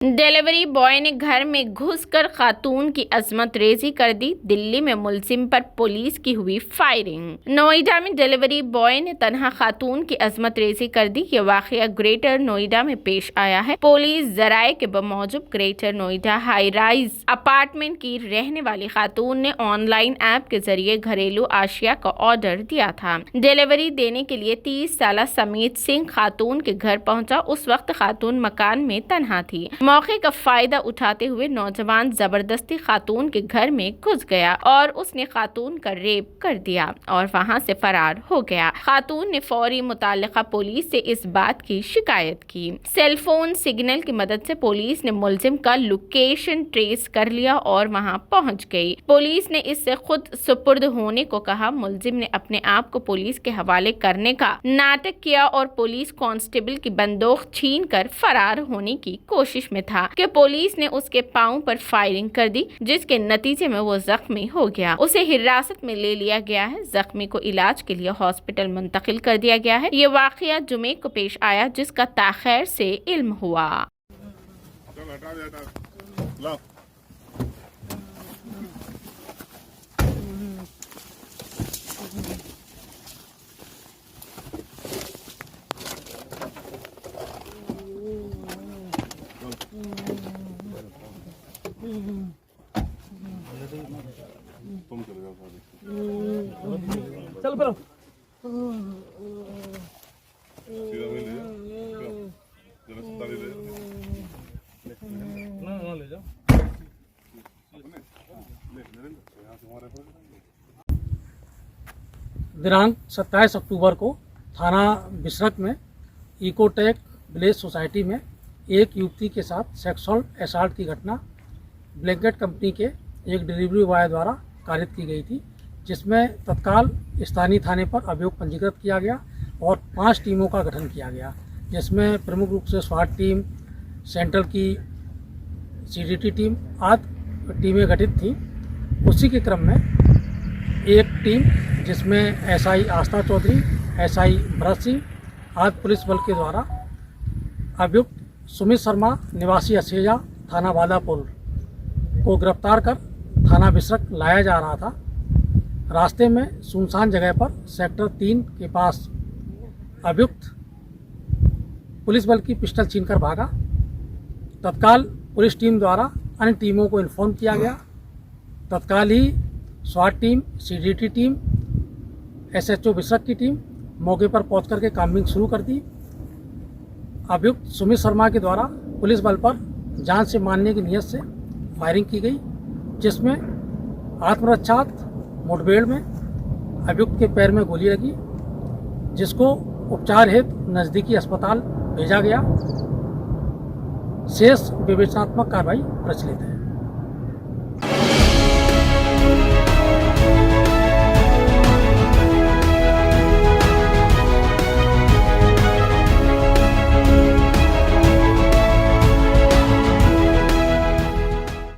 Delivery boy ने घर में घुसकर खातून की अजमत रेजी कर दी। दिल्ली में मुलजिम पर पुलिस की हुई फायरिंग। नोएडा में डिलीवरी बॉय ने तन्हा खातून की अजमत रेजी कर दी। ये वाकया ग्रेटर नोएडा में पेश आया है। पुलिस जराये के बमौजब greater Noida high rise apartment की रहने वाली खातून ने ऑनलाइन ऐप के जरिए घरेलू आशिया का ऑर्डर दिया था। डिलीवरी देने के लिए 30 साल समीत सिंह खातून के घर पहुंचा। उस वक्त खातून मकान में तन्हा थी। मौके का फायदा उठाते हुए नौजवान जबरदस्ती खातून के घर में घुस गया और उसने खातून का रेप कर दिया और वहां से फरार हो गया। खातून ने फौरी मुताल्लिका पुलिस से इस बात की शिकायत की। सेलफोन सिग्नल की मदद से पुलिस ने मुलजिम का लोकेशन ट्रेस कर लिया और वहां पहुंच गई। पुलिस ने इससे खुद सुपुर्द होने को कहा। मुलजिम ने अपने आप को पुलिस के हवाले करने का नाटक किया और पुलिस कांस्टेबल की बंदूक छीनकर फरार होने की कोशिश में था कि पुलिस ने उसके पांव पर फायरिंग कर दी, जिसके नतीजे में वो जख्मी हो गया। उसे हिरासत में ले लिया गया है। जख्मी को इलाज के लिए हॉस्पिटल मुंतकिल कर दिया गया है। ये वाकया जुमे को पेश आया, जिसका ताखैर से इल्म हुआ। चल पहले ना ले जाओ। दिनांक 27 अक्टूबर को थाना बिसरक में इकोटेक विलेज सोसाइटी में एक युवती के साथ सेक्सुअल असॉल्ट की घटना ब्लैंकेट कंपनी के एक डिलीवरी बॉय द्वारा कारित की गई थी, जिसमें तत्काल स्थानीय थाने पर अभियोग पंजीकृत किया गया और 5 टीमों का गठन किया गया, जिसमें प्रमुख रूप से स्वाट टीम, सेंट्रल की सीडीटी टीम आदि टीमें गठित थीं। उसी के क्रम में एक टीम जिसमें एसआई आस्था चौधरी, एसआई भरत सिंह आदि पुलिस बल के द्वारा अभियुक्त सुमित शर्मा निवासी असेजा थाना वादापुर को गिरफ्तार कर थाना बिसरक लाया जा रहा था। रास्ते में सुनसान जगह पर सेक्टर 3 के पास अभियुक्त पुलिस बल की पिस्टल छीनकर भागा। तत्काल पुलिस टीम द्वारा अन्य टीमों को इन्फॉर्म किया गया। तत्काल ही स्वाट टीम, सीडीटी टीम, एसएचओ बिसरक की टीम मौके पर पहुंच करके कामगिरी शुरू कर दी। अभियुक्त सुमित शर्मा के द्वारा पुलिस बल पर जान से मारने की नीयत से फायरिंग की गई, जिसमें आत्मरक्षार्थ मुठभेड़ में अभियुक्त के पैर में गोली लगी, जिसको उपचार हेतु नज़दीकी अस्पताल भेजा गया। शेष विवेचनात्मक कार्रवाई प्रचलित है।